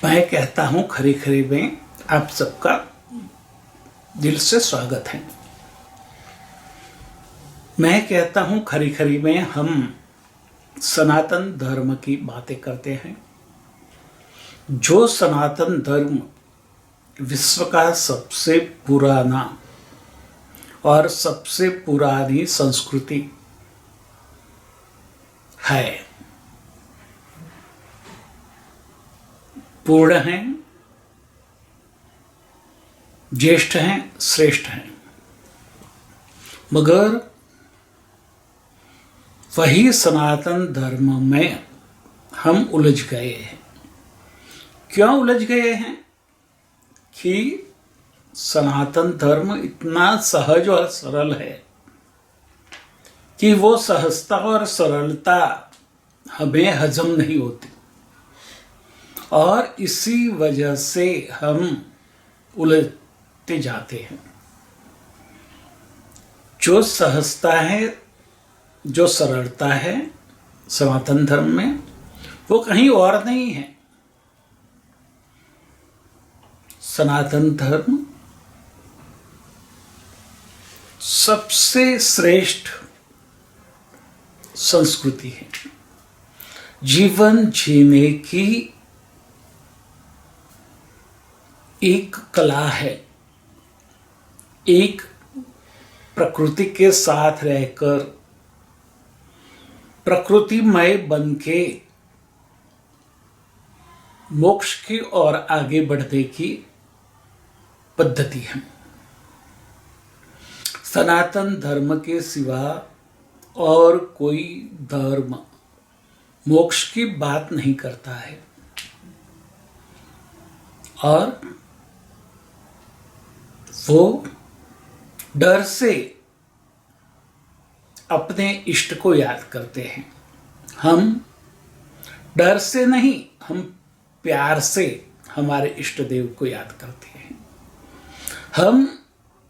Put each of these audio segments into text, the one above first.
मैं कहता हूँ खरी खरी में आप सबका दिल से स्वागत है। मैं कहता हूँ खरी खरी में हम सनातन धर्म की बातें करते हैं। जो सनातन धर्म विश्व का सबसे पुराना और सबसे पुरानी संस्कृति है, पूर्ण हैं, ज्येष्ठ हैं, श्रेष्ठ हैं, मगर वही सनातन धर्म में हम उलझ गए हैं। क्यों उलझ गए हैं? कि सनातन धर्म इतना सहज और सरल है कि वो सहजता और सरलता हमें हजम नहीं होती, और इसी वजह से हम उलझते जाते हैं। जो सहजता है, जो सरलता है सनातन धर्म में, वो कहीं और नहीं है। सनातन धर्म सबसे श्रेष्ठ संस्कृति है। जीवन जीने की एक कला है। एक प्रकृति के साथ रहकर प्रकृतिमय बन के मोक्ष की ओर आगे बढ़ने की पद्धति है। सनातन धर्म के सिवा और कोई धर्म मोक्ष की बात नहीं करता है, और वो डर से अपने इष्ट को याद करते हैं। हम डर से नहीं, हम प्यार से हमारे इष्ट देव को याद करते हैं। हम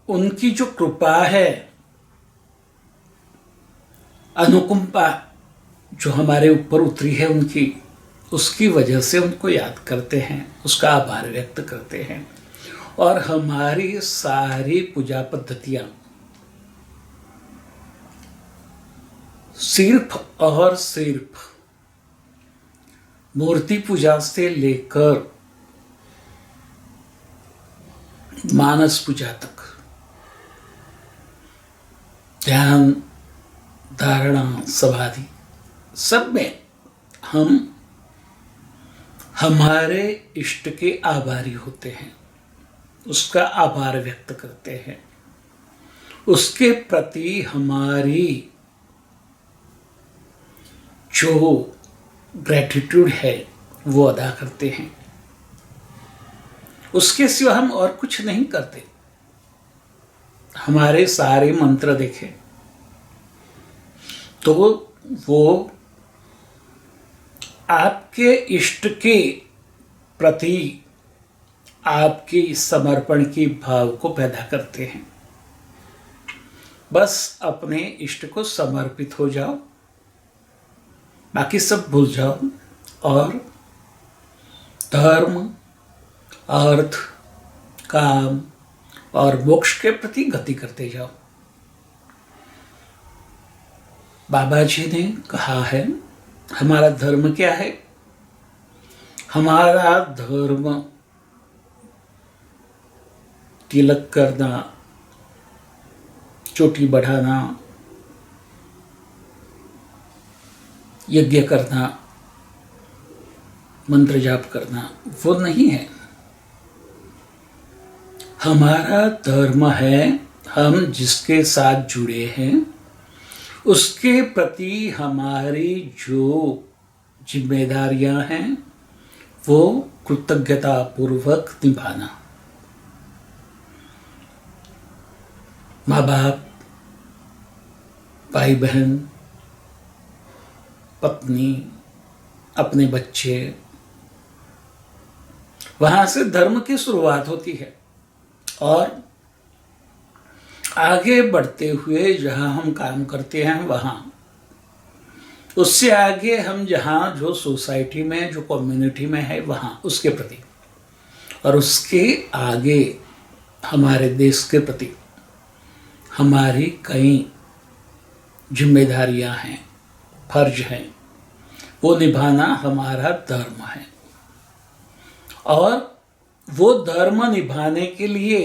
उनकी जो कृपा है, अनुकंपा जो हमारे ऊपर उतरी है उनकी, उसकी वजह से उनको याद करते हैं, उसका आभार व्यक्त करते हैं। और हमारी सारी पूजा पद्धतियां सिर्फ और सिर्फ मूर्ति पूजा से लेकर मानस पूजा तक, ध्यान, धारणा, समाधि, सब में हम हमारे इष्ट के आभारी होते हैं, उसका आभार व्यक्त करते हैं, उसके प्रति हमारी जो ग्रैटिट्यूड है वो अदा करते हैं। उसके सिवा हम और कुछ नहीं करते। हमारे सारे मंत्र देखें तो वो आपके इष्ट के प्रति आपके समर्पण की भाव को पैदा करते हैं। बस अपने इष्ट को समर्पित हो जाओ, बाकी सब भूल जाओ, और धर्म, अर्थ, काम और मोक्ष के प्रति गति करते जाओ। बाबा जी ने कहा है, हमारा धर्म क्या है? हमारा धर्म तिलक करना, चोटी बढ़ाना, यज्ञ करना, मंत्र जाप करना, वो नहीं है। हमारा धर्म है, हम जिसके साथ जुड़े हैं उसके प्रति हमारी जो जिम्मेदारियां हैं वो कृतज्ञता पूर्वक निभाना। माँ बाप, भाई बहन, पत्नी, अपने बच्चे, वहां से धर्म की शुरुआत होती है। और आगे बढ़ते हुए जहां हम काम करते हैं वहां उससे आगे हम जहाँ जो सोसाइटी में, जो कम्युनिटी में है वहाँ उसके प्रति, और उसके आगे हमारे देश के प्रति हमारी कई जिम्मेदारियां हैं, फर्ज हैं, वो निभाना हमारा धर्म है। और वो धर्म निभाने के लिए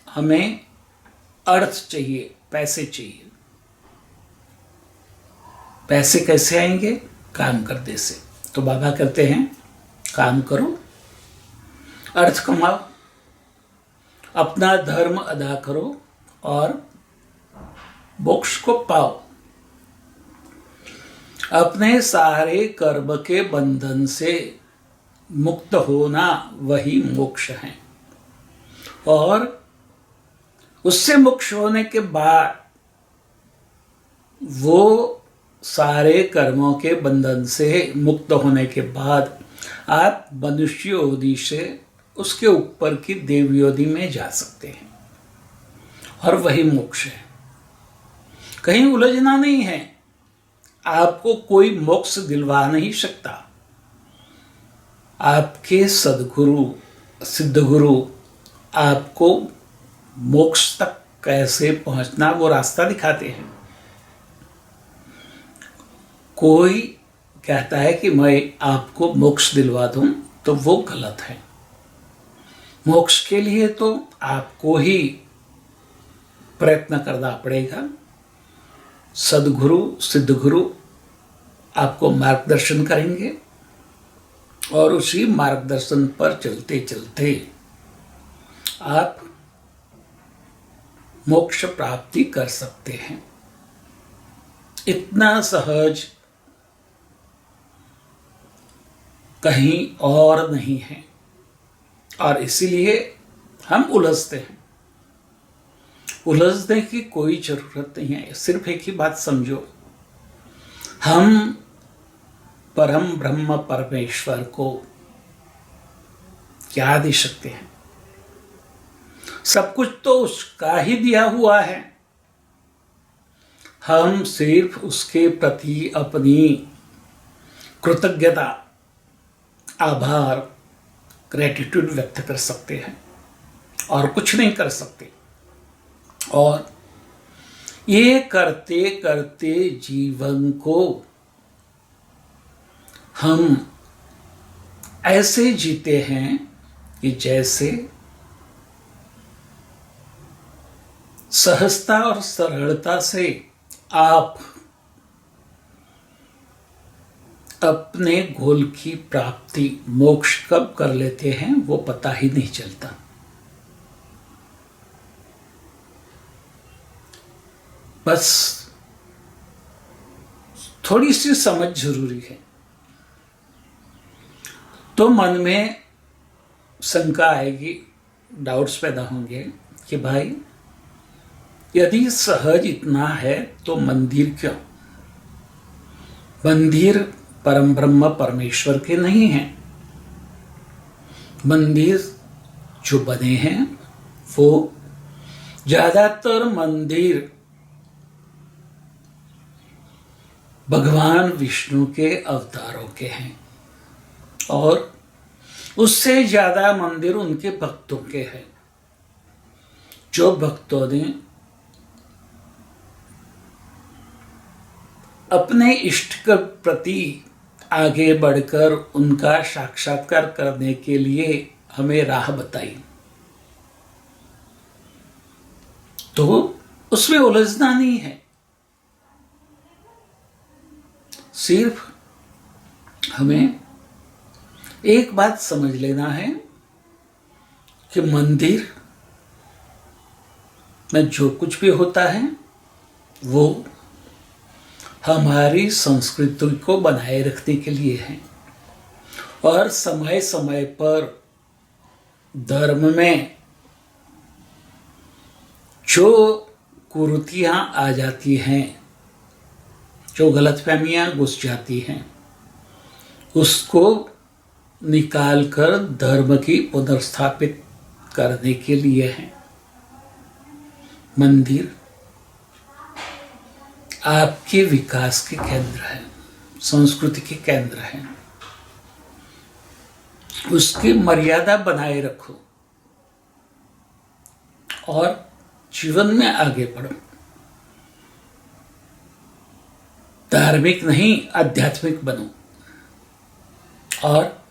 हमें अर्थ चाहिए, पैसे चाहिए। पैसे कैसे आएंगे? काम करने से। तो बाबा कहते हैं काम करो, अर्थ कमाओ, अपना धर्म अदा करो और मोक्ष को पाओ। अपने सारे कर्म के बंधन से मुक्त होना वही मोक्ष है। और उससे मुक्त होने के बाद वो सारे कर्मों के बंधन से मुक्त होने के बाद आप मनुष्य योनि से उसके ऊपर की देव योनि में जा सकते हैं, और वही मोक्ष है। कहीं उलझना नहीं है। आपको कोई मोक्ष दिलवा नहीं सकता। आपके सद्गुरु, सिद्धगुरु आपको मोक्ष तक कैसे पहुंचना वो रास्ता दिखाते हैं। कोई कहता है कि मैं आपको मोक्ष दिलवा दूं, तो वो गलत है। मोक्ष के लिए तो आपको ही प्रयत्न करना पड़ेगा। सद्गुरु, सिद्धगुरु आपको मार्गदर्शन करेंगे, और उसी मार्गदर्शन पर चलते चलते आप मोक्ष प्राप्ति कर सकते हैं। इतना सहज कहीं और नहीं है, और इसीलिए हम उलझते हैं। उलझने की कोई जरूरत नहीं है। सिर्फ एक ही बात समझो, हम परम ब्रह्म परमेश्वर को क्या दे सकते हैं? सब कुछ तो उसका ही दिया हुआ है। हम सिर्फ उसके प्रति अपनी कृतज्ञता, आभार, ग्रेटिट्यूड व्यक्त कर सकते हैं, और कुछ नहीं कर सकते। और ये करते करते जीवन को हम ऐसे जीते हैं कि जैसे सहजता और सरलता से आप अपने गोल की प्राप्ति, मोक्ष कब कर लेते हैं वो पता ही नहीं चलता। बस थोड़ी सी समझ जरूरी है। तो मन में शंका आएगी, डाउट्स पैदा होंगे कि भाई यदि सहज इतना है तो मंदिर क्यों? मंदिर परम ब्रह्म परमेश्वर के नहीं हैं। मंदिर जो बने हैं वो ज्यादातर मंदिर भगवान विष्णु के अवतारों के हैं, और उससे ज्यादा मंदिर उनके भक्तों के हैं, जो भक्तों ने अपने इष्ट के प्रति आगे बढ़कर उनका साक्षात्कार करने के लिए हमें राह बताई। तो उसमें उलझना नहीं है। सिर्फ हमें एक बात समझ लेना है कि मंदिर में जो कुछ भी होता है वो हमारी संस्कृति को बनाए रखने के लिए है, और समय समय पर धर्म में जो कुरीतियां आ जाती हैं, जो गलतफहमियां घुस जाती हैं, उसको निकालकर धर्म की पुनर्स्थापित करने के लिए है। मंदिर आपके विकास के केंद्र है। संस्कृति के केंद्र हैं, उसकी मर्यादा बनाए रखो और जीवन में आगे बढ़ो। धार्मिक नहीं, आध्यात्मिक बनो। और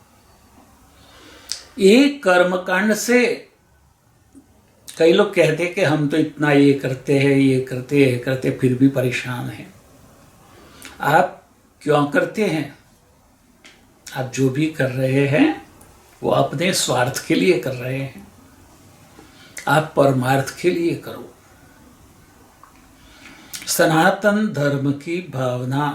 ये कर्मकांड से कई लोग कहते हैं कि हम तो इतना ये करते हैं, ये करते फिर भी परेशान हैं। आप क्यों करते हैं? आप जो भी कर रहे हैं वो अपने स्वार्थ के लिए कर रहे हैं। आप परमार्थ के लिए करो। सनातन धर्म की भावना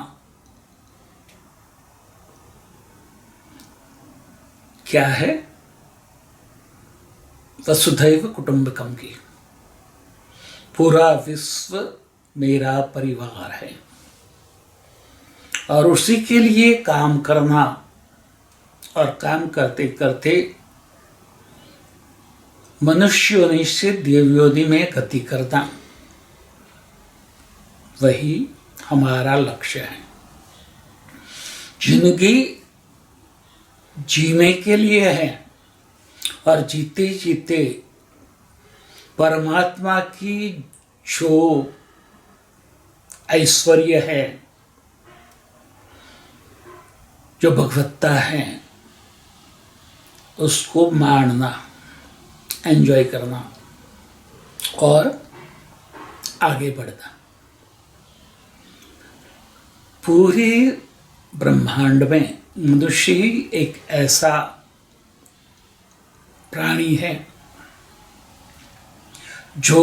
क्या है? वसुधैव कुटुंबकम की। पूरा विश्व मेरा परिवार है और उसी के लिए काम करना, और काम करते करते मनुष्य योनि से देव योनि में गति करना, वही हमारा लक्ष्य है। जिंदगी जीने के लिए है और जीते जीते परमात्मा की जो ऐश्वर्य है, जो भगवत्ता है, उसको माणना, एंजॉय करना और आगे बढ़ना। पूरे ब्रह्मांड में मनुष्य ही एक ऐसा प्राणी है जो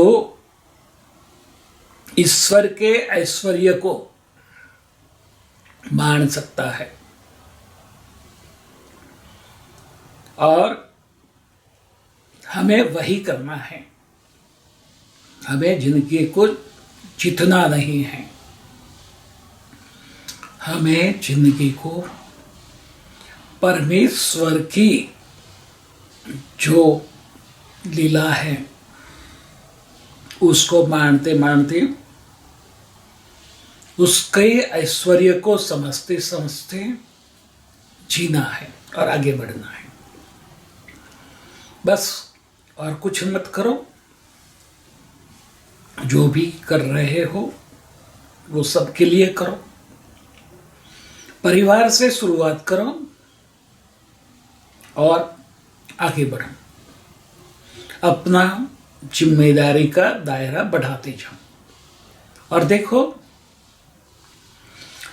ईश्वर के ऐश्वर्य को मान सकता है और हमें वही करना है। हमें जिंदगी को जीतना नहीं है, हमें जिंदगी को परमेश्वर की जो लीला है उसको मानते मानते, उसके ऐश्वर्य को समझते समझते जीना है और आगे बढ़ना है। बस और कुछ मत करो। जो भी कर रहे हो वो सबके लिए करो। परिवार से शुरुआत करो और आगे बढ़ो। अपना जिम्मेदारी का दायरा बढ़ाते जाओ और देखो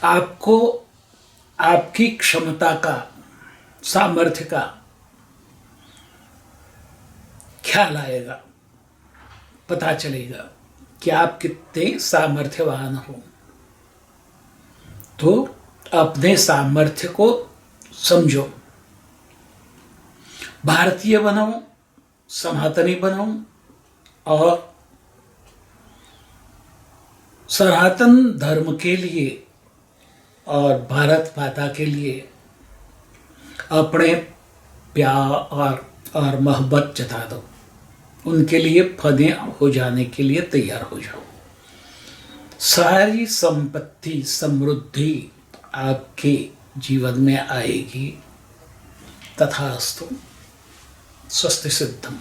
आपको आपकी क्षमता का, सामर्थ्य का ख्याल आएगा। पता चलेगा कि आप कितने सामर्थ्यवान हो। तो अपने सामर्थ्य को समझो। भारतीय बनो, सनातनी बनो और सनातन धर्म के लिए और भारत माता के लिए अपने प्यार और मोहब्बत जता दो। उनके लिए फने हो जाने के लिए तैयार हो जाओ। सारी संपत्ति, समृद्धि आपके जीवन में आएगी। तथास्तु। स्वस्ति सिद्धम।